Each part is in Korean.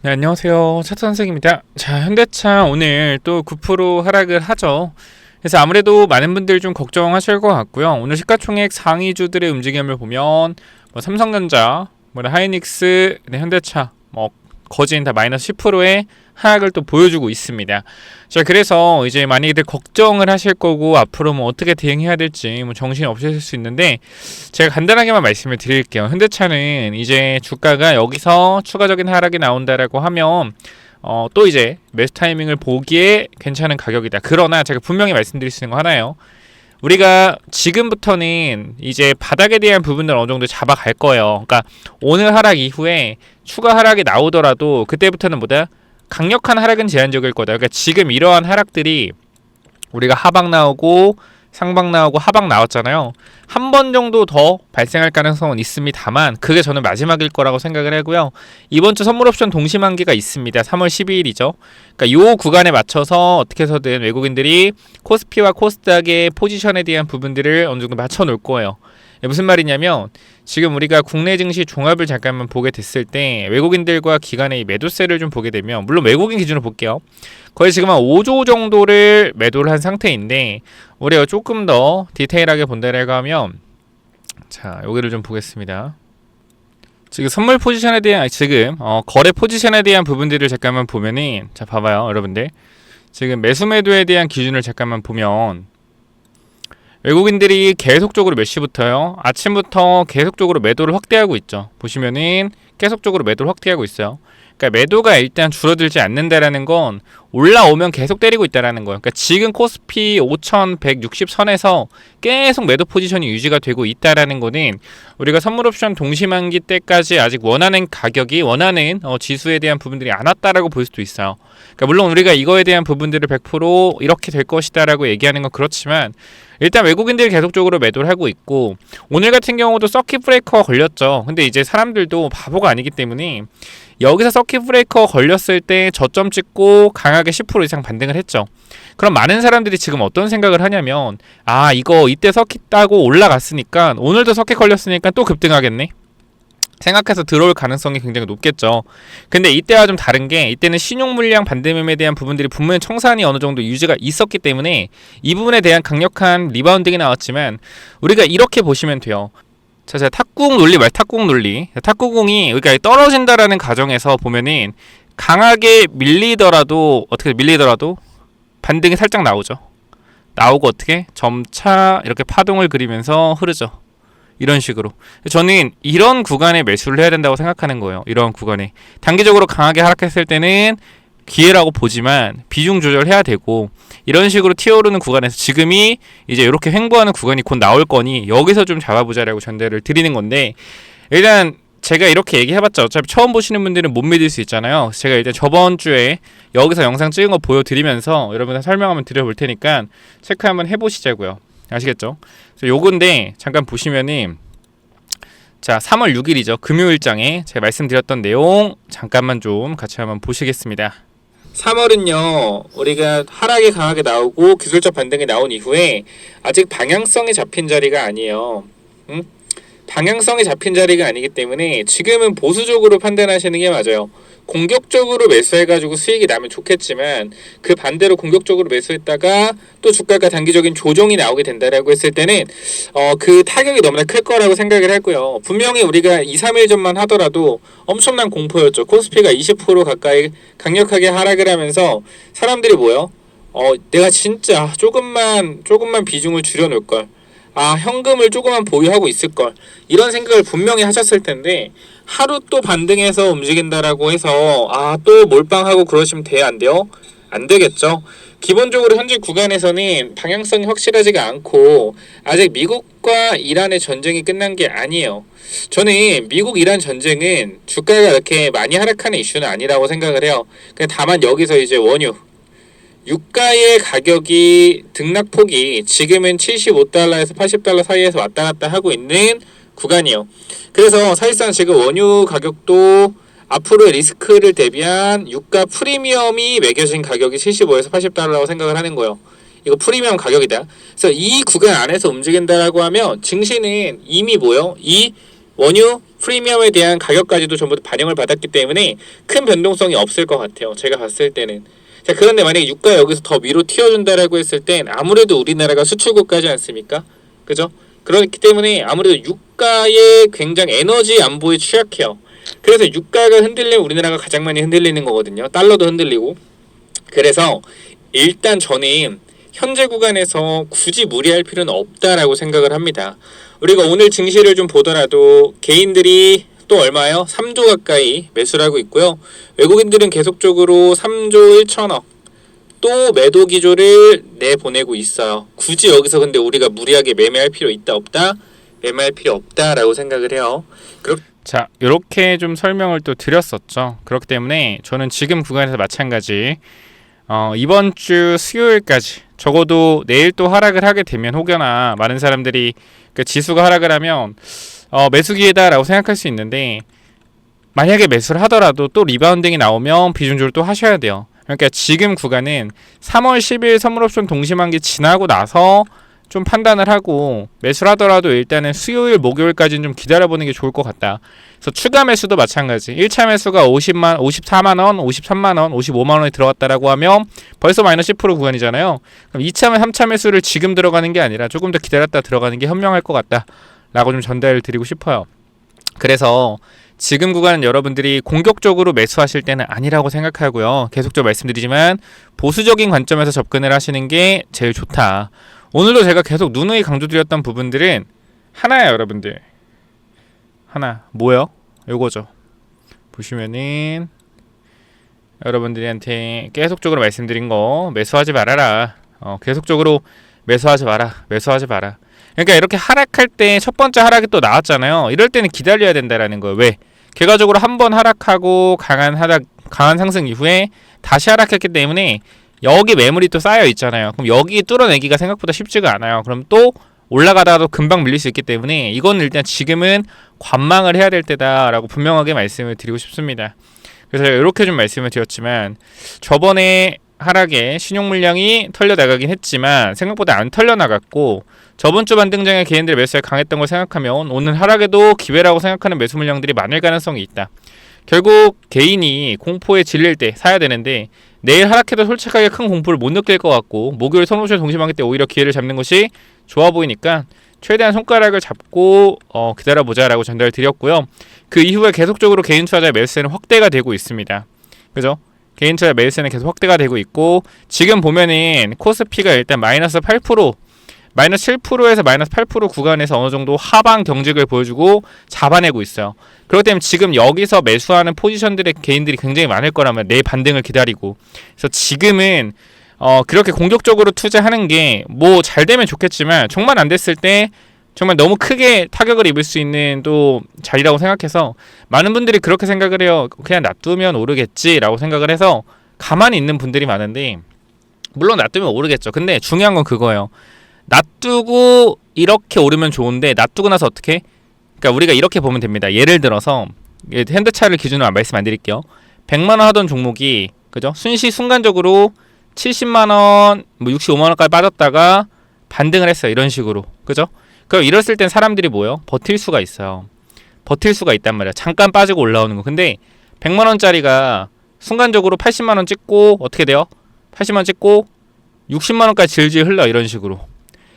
네, 안녕하세요. 차선생입니다. 자, 현대차 오늘 또 9% 하락을 하죠. 그래서 아무래도 많은 분들이 좀 걱정하실 것 같고요. 오늘 시가총액 상위주들의 움직임을 보면 삼성전자, 하이닉스, 네, 현대차, 거진 다 마이너스 10%의 하락을 또 보여주고 있습니다. 자, 그래서 이제 많이들 걱정을 하실 거고 앞으로 어떻게 대응해야 될지 정신이 없으실 수 있는데 제가 간단하게만 말씀을 드릴게요. 현대차는 이제 주가가 여기서 추가적인 하락이 나온다라고 하면 또 이제 매수 타이밍을 보기에 괜찮은 가격이다. 그러나 제가 분명히 말씀드릴 수 있는 거 하나예요. 우리가 지금부터는 이제 바닥에 대한 부분들 어느 정도 잡아갈 거예요. 그러니까 오늘 하락 이후에 추가 하락이 나오더라도 그때부터는 강력한 하락은 제한적일 거다. 그러니까 지금 이러한 하락들이 우리가 하방 나오고 상방 나오고 하방 나왔잖아요. 한 번 정도 더 발생할 가능성은 있습니다만 그게 저는 마지막일 거라고 생각을 하고요. 이번 주 선물 옵션 동시만기가 있습니다. 3월 12일이죠. 그러니까 요 구간에 맞춰서 어떻게 해서든 외국인들이 코스피와 코스닥의 포지션에 대한 부분들을 어느 정도 맞춰 놓을 거예요. 무슨 말이냐면 지금 우리가 국내 증시 종합을 잠깐만 보게 됐을 때 외국인들과 기관의 매도세를 좀 보게 되면 물론 외국인 기준으로 볼게요. 거의 지금 한 5조 정도를 매도를 한 상태인데 우리가 조금 더 디테일하게 본다라고 하면 자 여기를 좀 보겠습니다. 지금 선물 포지션에 대한 지금 거래 포지션에 대한 부분들을 잠깐만 보면은 자 봐봐요 여러분들 지금 매수 매도에 대한 기준을 잠깐만 보면 외국인들이 계속적으로 몇 시부터요? 아침부터 계속적으로 매도를 확대하고 있죠. 보시면은 계속적으로 매도를 확대하고 있어요. 그러니까 매도가 일단 줄어들지 않는다라는 건 올라오면 계속 때리고 있다라는 거예요. 그러니까 지금 코스피 5,160선에서 계속 매도 포지션이 유지가 되고 있다라는 거는 우리가 선물 옵션 동시만기 때까지 아직 원하는 가격이 원하는 지수에 대한 부분들이 안 왔다라고 볼 수도 있어요. 그러니까 물론 우리가 이거에 대한 부분들을 100% 이렇게 될 것이다라고 얘기하는 건 그렇지만 일단 외국인들이 계속적으로 매도를 하고 있고 오늘 같은 경우도 서킷 브레이커가 걸렸죠. 근데 이제 사람들도 바보가 아니기 때문에 여기서 서킷 브레이커 걸렸을 때 저점 찍고 강하게 10% 이상 반등을 했죠. 그럼 많은 사람들이 지금 어떤 생각을 하냐면 아 이거 이때 서킷 따고 올라갔으니까 오늘도 서킷 걸렸으니까 또 급등하겠네 생각해서 들어올 가능성이 굉장히 높겠죠. 근데 이때와 좀 다른 게 이때는 신용 물량 반대매매에 대한 부분들이 분명히 청산이 어느 정도 유지가 있었기 때문에 이 부분에 대한 강력한 리바운딩이 나왔지만 우리가 이렇게 보시면 돼요. 자, 탁구공 논리 말 탁구공 논리. 탁구공이 그러니까 떨어진다라는 가정에서 보면은 강하게 밀리더라도 어떻게 밀리더라도 반등이 살짝 나오죠. 나오고 어떻게 점차 이렇게 파동을 그리면서 흐르죠. 이런 식으로 저는 이런 구간에 매수를 해야 된다고 생각하는 거예요. 이런 구간에 단기적으로 강하게 하락했을 때는 기회라고 보지만 비중 조절해야 되고 이런 식으로 튀어오르는 구간에서 지금이 이제 이렇게 횡보하는 구간이 곧 나올 거니 여기서 좀 잡아보자라고 전달을 드리는 건데 일단 제가 이렇게 얘기해봤자 어차피 처음 보시는 분들은 못 믿을 수 있잖아요. 제가 일단 저번 주에 여기서 영상 찍은 거 보여드리면서 여러분들 설명 한번 드려볼 테니까 체크 한번 해보시자고요. 아시겠죠? 그래서 요건데 잠깐 보시면은 자 3월 6일이죠. 금요일장에 제가 말씀드렸던 내용 잠깐만 좀 같이 한번 보시겠습니다. 3월은요 우리가 하락이 강하게 나오고 기술적 반등이 나온 이후에 아직 방향성이 잡힌 자리가 아니에요. 응? 방향성이 잡힌 자리가 아니기 때문에 지금은 보수적으로 판단하시는 게 맞아요. 공격적으로 매수해가지고 수익이 나면 좋겠지만 그 반대로 공격적으로 매수했다가 또 주가가 단기적인 조정이 나오게 된다라고 했을 때는 그 타격이 너무나 클 거라고 생각을 하고요. 분명히 우리가 2, 3일 전만 하더라도 엄청난 공포였죠. 코스피가 20% 가까이 강력하게 하락을 하면서 사람들이 뭐요? 내가 진짜 조금만 비중을 줄여놓을 걸. 아 현금을 조금만 보유하고 있을걸 이런 생각을 분명히 하셨을 텐데 하루 또 반등해서 움직인다라고 해서 아 또 몰빵하고 그러시면 돼요 안 돼요? 안 되겠죠. 기본적으로 현재 구간에서는 방향성이 확실하지가 않고 아직 미국과 이란의 전쟁이 끝난 게 아니에요. 저는 미국 이란 전쟁은 주가가 이렇게 많이 하락하는 이슈는 아니라고 생각을 해요. 다만 여기서 이제 원유 유가의 가격이 등락폭이 지금은 75달러에서 80달러 사이에서 왔다 갔다 하고 있는 구간이요. 그래서 사실상 지금 원유 가격도 앞으로의 리스크를 대비한 유가 프리미엄이 매겨진 가격이 75에서 80달러라고 생각을 하는 거예요. 이거 프리미엄 가격이다. 그래서 이 구간 안에서 움직인다라고 하면 증시는 이미 뭐요? 이 원유 프리미엄에 대한 가격까지도 전부 다 반영을 받았기 때문에 큰 변동성이 없을 것 같아요. 제가 봤을 때는. 자, 그런데 만약에 유가 여기서 더 위로 튀어준다라고 했을 땐 아무래도 우리나라가 수출국가지 않습니까? 그죠? 그렇기 때문에 아무래도 유가에 굉장히 에너지 안보에 취약해요. 그래서 유가가 흔들리면 우리나라가 가장 많이 흔들리는 거거든요. 달러도 흔들리고. 그래서 일단 저는 현재 구간에서 굳이 무리할 필요는 없다라고 생각을 합니다. 우리가 오늘 증시를 좀 보더라도 개인들이 또 얼마요? 3조 가까이 매수를 하고 있고요. 외국인들은 계속적으로 3조 1천억 또 매도 기조를 내보내고 있어요. 굳이 여기서 근데 우리가 무리하게 매매할 필요 있다 없다? 매매할 필요 없다라고 생각을 해요. 자, 이렇게 좀 설명을 또 드렸었죠. 그렇기 때문에 저는 지금 구간에서 마찬가지 이번 주 수요일까지 적어도 내일 또 하락을 하게 되면 혹여나 많은 사람들이 그 지수가 하락을 하면 매수 기회다라고 생각할 수 있는데 만약에 매수를 하더라도 또 리바운딩이 나오면 비중조를 또 하셔야 돼요. 그러니까 지금 구간은 3월 10일 선물옵션 동시만기 지나고 나서 좀 판단을 하고 매수를 하더라도 일단은 수요일 목요일까지는 좀 기다려보는 게 좋을 것 같다. 그래서 추가 매수도 마찬가지. 1차 매수가 54만원, 53만원, 55만원에 들어갔다라고 하면 벌써 마이너스 10% 구간이잖아요. 그럼 2차, 3차 매수를 지금 들어가는 게 아니라 조금 더 기다렸다 들어가는 게 현명할 것 같다 라고 좀 전달을 드리고 싶어요. 그래서 지금 구간은 여러분들이 공격적으로 매수하실 때는 아니라고 생각하고요. 계속적으로 말씀드리지만 보수적인 관점에서 접근을 하시는 게 제일 좋다. 오늘도 제가 계속 누누이 강조드렸던 부분들은 하나예요, 여러분들. 하나 뭐요? 요거죠. 보시면은 여러분들한테 계속적으로 말씀드린 거 매수하지 말아라. 계속적으로 매수하지 마라. 매수하지 마라. 그러니까 이렇게 하락할 때 첫 번째 하락이 또 나왔잖아요. 이럴 때는 기다려야 된다라는 거예요. 왜? 결과적으로 한 번 하락하고 강한 상승 이후에 다시 하락했기 때문에 여기 매물이 또 쌓여 있잖아요. 그럼 여기 뚫어내기가 생각보다 쉽지가 않아요. 그럼 또 올라가다가도 금방 밀릴 수 있기 때문에 이건 일단 지금은 관망을 해야 될 때다라고 분명하게 말씀을 드리고 싶습니다. 그래서 이렇게 좀 말씀을 드렸지만 저번에 하락에 신용 물량이 털려나가긴 했지만 생각보다 안 털려나갔고 저번 주 반등장에 개인들 매수에 강했던 걸 생각하면 오늘 하락에도 기회라고 생각하는 매수 물량들이 많을 가능성이 있다. 결국 개인이 공포에 질릴 때 사야 되는데 내일 하락해도 솔직하게 큰 공포를 못 느낄 것 같고 목요일 선호실 동시만기 때 오히려 기회를 잡는 것이 좋아 보이니까 최대한 손가락을 잡고 기다려보자 라고 전달을 드렸고요. 그 이후에 계속적으로 개인 투자자의 매수세는 확대가 되고 있습니다. 그죠? 개인 투자 매수세는 계속 확대가 되고 있고 지금 보면은 코스피가 일단 마이너스 8% 마이너스 7%에서 마이너스 8% 구간에서 어느 정도 하방 경직을 보여주고 잡아내고 있어요. 그렇기 때문에 지금 여기서 매수하는 포지션들의 개인들이 굉장히 많을 거라면 내일 반등을 기다리고 그래서 지금은 그렇게 공격적으로 투자하는 게 뭐 잘 되면 좋겠지만 정말 안 됐을 때 정말 너무 크게 타격을 입을 수 있는 또 자리라고 생각해서 많은 분들이 그렇게 생각을 해요. 그냥 놔두면 오르겠지라고 생각을 해서 가만히 있는 분들이 많은데 물론 놔두면 오르겠죠. 근데 중요한 건 그거예요. 놔두고 이렇게 오르면 좋은데 놔두고 나서 어떻게? 그러니까 우리가 이렇게 보면 됩니다. 예를 들어서 핸드차를 기준으로 말씀 안 드릴게요. 100만 원 하던 종목이 그죠? 순간적으로 70만 원, 뭐 65만 원까지 빠졌다가 반등을 했어요. 이런 식으로. 그죠? 그럼 이랬을 땐 사람들이 뭐예요? 버틸 수가 있어요. 버틸 수가 있단 말이야. 잠깐 빠지고 올라오는 거. 근데 100만 원짜리가 순간적으로 80만 원 찍고 어떻게 돼요? 80만 원 찍고 60만 원까지 질질 흘러 이런 식으로.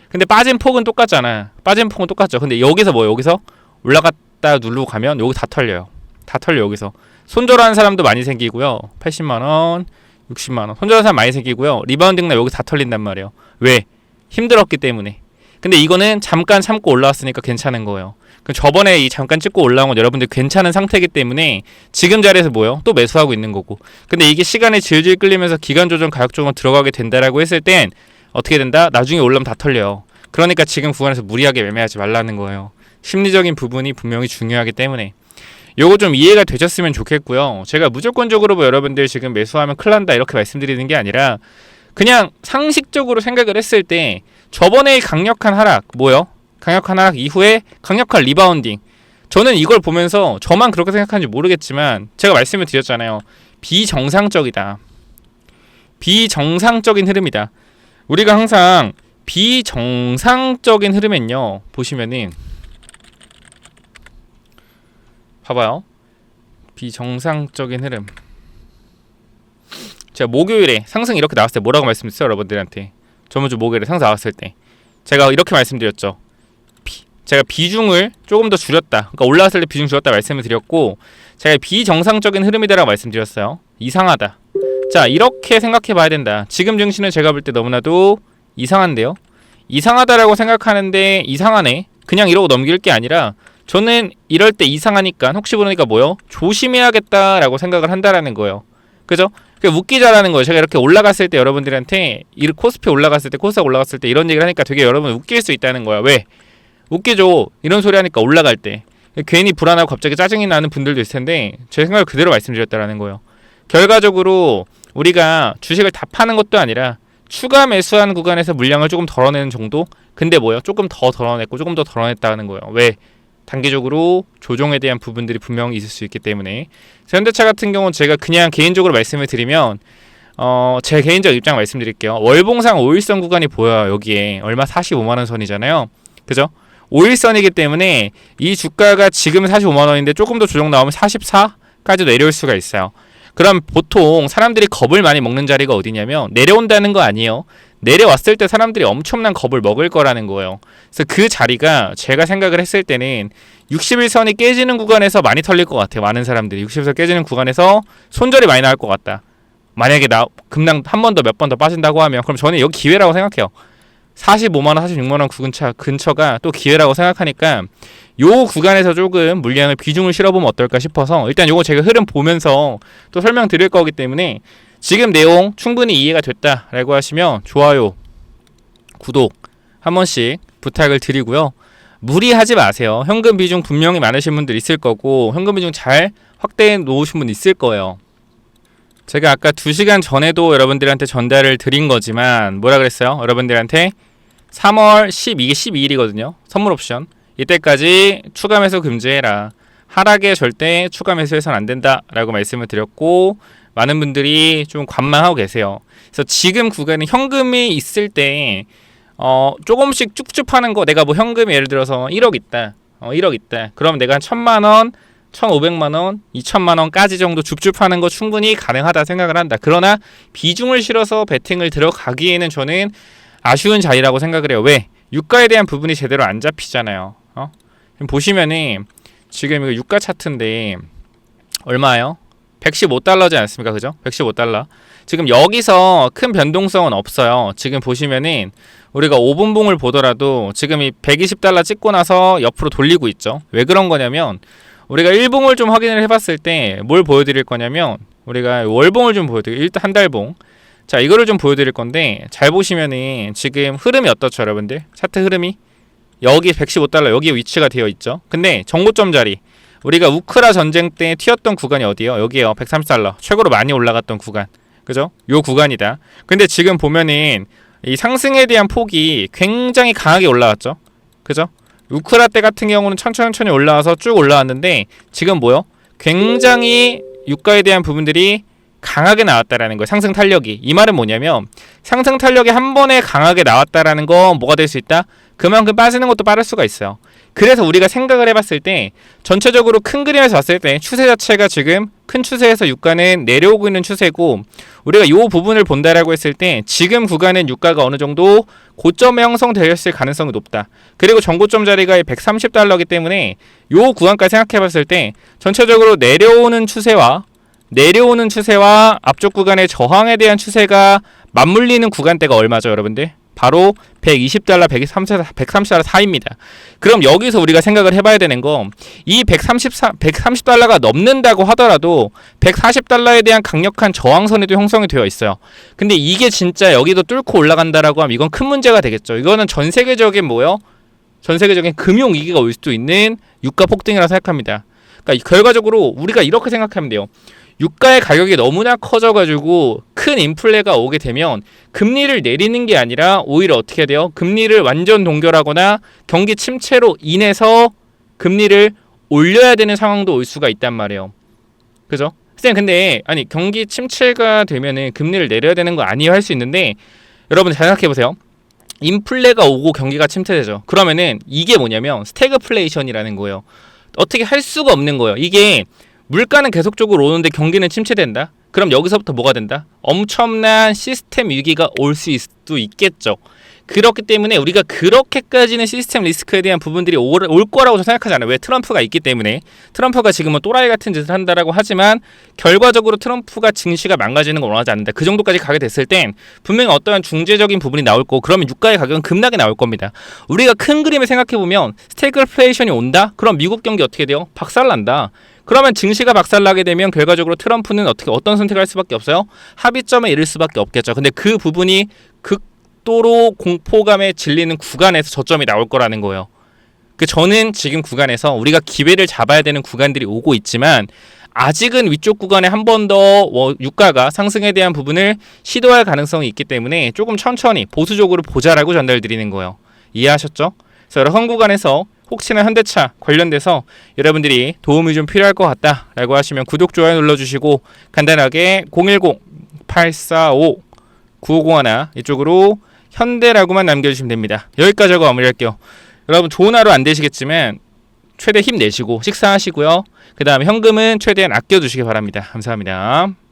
근데 빠진 폭은 똑같잖아. 빠진 폭은 똑같죠. 근데 여기서 뭐예요? 여기서 올라갔다 누르고 가면 여기 다 털려요. 다 털려 여기서. 손절하는 사람도 많이 생기고요. 80만 원, 60만 원. 손절하는 사람 많이 생기고요. 리바운딩 날 여기 다 털린단 말이에요. 왜? 힘들었기 때문에. 근데 이거는 잠깐 참고 올라왔으니까 괜찮은 거예요. 저번에 이 잠깐 찍고 올라온 건 여러분들 괜찮은 상태이기 때문에 지금 자리에서 뭐예요? 또 매수하고 있는 거고. 근데 이게 시간이 질질 끌리면서 기간 조정 가격 조정 들어가게 된다라고 했을 땐 어떻게 된다? 나중에 올라오면 다 털려요. 그러니까 지금 구간에서 무리하게 매매하지 말라는 거예요. 심리적인 부분이 분명히 중요하기 때문에 요거 좀 이해가 되셨으면 좋겠고요. 제가 무조건적으로 뭐 여러분들 지금 매수하면 큰일 난다 이렇게 말씀드리는 게 아니라 그냥 상식적으로 생각을 했을 때 저번에 강력한 하락 뭐요? 강력한 하락 이후에 강력한 리바운딩. 저는 이걸 보면서 저만 그렇게 생각하는지 모르겠지만 제가 말씀을 드렸잖아요. 비정상적이다. 비정상적인 흐름이다. 우리가 항상 비정상적인 흐름엔요. 보시면은 봐봐요. 비정상적인 흐름. 제가 목요일에 상승 이렇게 나왔을 때 뭐라고 말씀드렸어요? 여러분들한테 저번주 목요일에 상승 나왔을 때 제가 이렇게 말씀드렸죠. 제가 비중을 조금 더 줄였다, 그러니까 올라왔을 때 비중 줄였다 말씀을 드렸고, 제가 비정상적인 흐름이다라고 말씀드렸어요. 이상하다. 자, 이렇게 생각해 봐야 된다. 지금 증시는 제가 볼 때 너무나도 이상한데요. 이상하다라고 생각하는데 이상하네 그냥 이러고 넘길 게 아니라, 저는 이럴 때 이상하니까 혹시 모르니까 뭐요? 조심해야겠다라고 생각을 한다라는 거예요. 그죠? 웃기자라는 거예요. 제가 이렇게 올라갔을 때 여러분들한테, 이 코스피 올라갔을 때, 코스닥 올라갔을 때 이런 얘기를 하니까 되게 여러분 웃길 수 있다는 거야. 왜? 웃기죠. 이런 소리 하니까 올라갈 때 괜히 불안하고 갑자기 짜증이 나는 분들도 있을 텐데, 제 생각을 그대로 말씀드렸다라는 거예요. 결과적으로 우리가 주식을 다 파는 것도 아니라 추가 매수한 구간에서 물량을 조금 덜어내는 정도? 근데 뭐예요? 조금 더 덜어냈고 조금 더 덜어냈다는 거예요. 왜? 단기적으로 조정에 대한 부분들이 분명히 있을 수 있기 때문에. 현대차 같은 경우는 제가 그냥 개인적으로 말씀을 드리면, 제 개인적 입장 말씀드릴게요. 월봉상 5일선 구간이 보여요. 여기에 얼마? 45만원 선이잖아요. 그죠? 5일선이기 때문에 이 주가가 지금 45만원인데 조금 더 조정 나오면 44까지 내려올 수가 있어요. 그럼 보통 사람들이 겁을 많이 먹는 자리가 어디냐면, 내려온다는 거 아니에요. 내려왔을 때 사람들이 엄청난 겁을 먹을 거라는 거예요. 그래서 그 자리가 제가 생각을 했을 때는 60일선이 깨지는 구간에서 많이 털릴 것 같아요. 많은 사람들이 60일선 깨지는 구간에서 손절이 많이 나올 것 같다. 만약에 급락 한 번 더 몇 번 더 빠진다고 하면, 그럼 저는 여기 기회라고 생각해요. 45만원, 46만원 근처가 또 기회라고 생각하니까 요 구간에서 조금 물량을 비중을 실어보면 어떨까 싶어서, 일단 요거 제가 흐름 보면서 또 설명드릴 거기 때문에 지금 내용 충분히 이해가 됐다라고 하시면 좋아요, 구독 한 번씩 부탁을 드리고요. 무리하지 마세요. 현금 비중 분명히 많으신 분들 있을 거고, 현금 비중 잘 확대해 놓으신 분 있을 거예요. 제가 아까 2시간 전에도 여러분들한테 전달을 드린 거지만 뭐라 그랬어요? 여러분들한테 3월 12일, 12일이거든요. 선물 옵션. 이때까지 추가 매수 금지해라. 하락에 절대 추가 매수해서는 안 된다라고 말씀을 드렸고, 많은 분들이 좀 관망하고 계세요. 그래서 지금 구간은 현금이 있을 때 조금씩 쭉쭉 하는 거, 내가 뭐 현금이 예를 들어서 1억 있다. 1억 있다. 그럼 내가 1,000만원 1,500만원, 2,000만원까지 정도 줍줍하는 거 충분히 가능하다 생각을 한다. 그러나 비중을 실어서 베팅을 들어가기에는 저는 아쉬운 자리라고 생각을 해요. 왜? 유가에 대한 부분이 제대로 안 잡히잖아요. 보시면은 지금 이거 유가 차트인데 얼마예요? 115달러지 않습니까? 그죠? 115달러. 지금 여기서 큰 변동성은 없어요. 지금 보시면은 우리가 5분봉을 보더라도 지금 이 120달러 찍고 나서 옆으로 돌리고 있죠. 왜 그런 거냐면, 우리가 일봉을 좀 확인을 해봤을 때 뭘 보여드릴 거냐면, 우리가 월봉을 좀 보여드릴게요. 일단 한 달봉. 자, 이거를 좀 보여드릴 건데, 잘 보시면은 지금 흐름이 어떻죠, 여러분들? 차트 흐름이 여기 115달러 여기에 위치가 되어 있죠. 근데 정고점 자리, 우리가 우크라 전쟁 때 튀었던 구간이 어디예요? 여기에요. 130달러 최고로 많이 올라갔던 구간, 그죠? 요 구간이다. 근데 지금 보면은 이 상승에 대한 폭이 굉장히 강하게 올라왔죠, 그죠? 우크라 때 같은 경우는 천천히 올라와서 쭉 올라왔는데, 지금 뭐요? 굉장히 유가에 대한 부분들이 강하게 나왔다라는 거예요. 상승 탄력이. 이 말은 뭐냐면, 상승 탄력이 한 번에 강하게 나왔다라는 건 뭐가 될 수 있다? 그만큼 빠지는 것도 빠를 수가 있어요. 그래서 우리가 생각을 해봤을 때, 전체적으로 큰 그림에서 봤을 때 추세 자체가 지금 큰 추세에서 유가는 내려오고 있는 추세고, 우리가 이 부분을 본다라고 했을 때 지금 구간은 유가가 어느 정도 고점에 형성되었을 가능성이 높다. 그리고 전고점 자리가 130달러이기 때문에 이 구간까지 생각해봤을 때 전체적으로 내려오는 추세와 앞쪽 구간의 저항에 대한 추세가 맞물리는 구간대가 얼마죠, 여러분들? 바로 120달러, 130달러 사이입니다. 그럼 여기서 우리가 생각을 해봐야 되는 거, 이 130달러가 넘는다고 하더라도 140달러에 대한 강력한 저항선이 또 형성이 되어 있어요. 근데 이게 진짜 여기도 뚫고 올라간다라고 하면 이건 큰 문제가 되겠죠. 이거는 전 세계적인 전 세계적인 금융 위기가 올 수도 있는 유가 폭등이라고 생각합니다. 그러니까 결과적으로 우리가 이렇게 생각하면 돼요. 유가의 가격이 너무나 커져가지고 큰 인플레가 오게 되면 금리를 내리는 게 아니라 오히려 어떻게 돼요? 금리를 완전 동결하거나 경기 침체로 인해서 금리를 올려야 되는 상황도 올 수가 있단 말이에요. 그죠? 선생님, 근데 아니 경기 침체가 되면은 금리를 내려야 되는 거 아니에요? 할 수 있는데, 여러분 잘 생각해보세요. 인플레가 오고 경기가 침체되죠. 그러면은 이게 뭐냐면 스태그플레이션이라는 거예요. 어떻게 할 수가 없는 거예요. 이게 물가는 계속적으로 오는데 경기는 침체된다. 그럼 여기서부터 뭐가 된다? 엄청난 시스템 위기가 올 수도 있겠죠. 그렇기 때문에 우리가 그렇게까지는 시스템 리스크에 대한 부분들이 올 거라고 생각하지 않아요. 왜? 트럼프가 있기 때문에. 트럼프가 지금은 또라이 같은 짓을 한다라고 하지만 결과적으로 트럼프가 증시가 망가지는 걸 원하지 않는다. 그 정도까지 가게 됐을 땐 분명히 어떠한 중재적인 부분이 나올 거고, 그러면 유가의 가격은 급락이 나올 겁니다. 우리가 큰 그림을 생각해보면 스태그플레이션이 온다? 그럼 미국 경기 어떻게 돼요? 박살난다. 그러면 증시가 박살나게 되면 결과적으로 트럼프는 어떤 선택을 할 수밖에 없어요? 합의점에 이를 수밖에 없겠죠. 근데 그 부분이 극도로 공포감에 질리는 구간에서 저점이 나올 거라는 거예요. 저는 지금 구간에서 우리가 기회를 잡아야 되는 구간들이 오고 있지만 아직은 위쪽 구간에 한 번 더 유가가 상승에 대한 부분을 시도할 가능성이 있기 때문에 조금 천천히 보수적으로 보자라고 전달드리는 거예요. 이해하셨죠? 그래서 여러 선 구간에서 혹시나 현대차 관련돼서 여러분들이 도움이 좀 필요할 것 같다라고 하시면 구독, 좋아요 눌러주시고 간단하게 010-845-9501 이쪽으로 현대라고만 남겨주시면 됩니다. 여기까지 하고 마무리할게요. 여러분 좋은 하루 안 되시겠지만 최대 힘내시고 식사하시고요. 그 다음에 현금은 최대한 아껴두시기 바랍니다. 감사합니다.